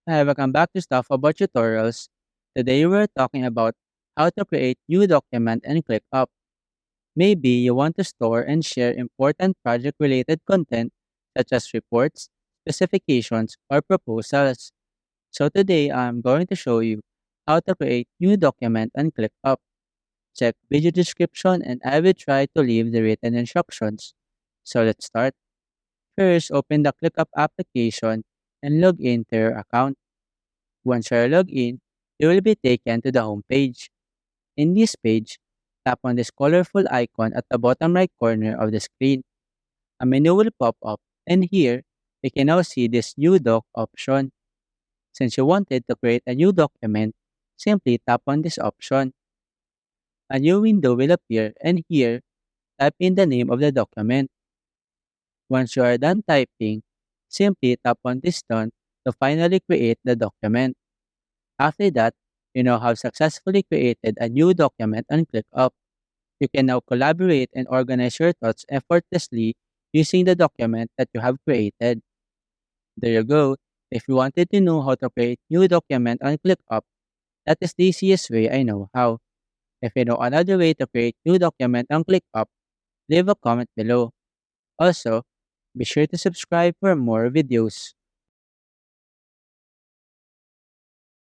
Hi, welcome back to Stuff About Tutorials. Today we're talking about how to create new document and ClickUp. Maybe you want to store and share important project-related content such as reports, specifications, or proposals. So today I'm going to show you how to create new document and ClickUp. Check video description and I will try to leave the written instructions. So let's start. First, open the ClickUp application and log into your account. Once you're logged in, you will be taken to the home page. In this page, tap on this colorful icon at the bottom right corner of the screen. A menu will pop up, and here, you can now see this new doc option. Since you wanted to create a new document, simply tap on this option. A new window will appear, and here, type in the name of the document. Once you are done typing, simply tap on this done to finally create the document. After that, you now have successfully created a new document on ClickUp. You can now collaborate and organize your thoughts effortlessly using the document that you have created. There you go. If you wanted to know how to create new document on ClickUp, that is the easiest way I know how. If you know another way to create new document on ClickUp, leave a comment below. Also, be sure to subscribe for more videos.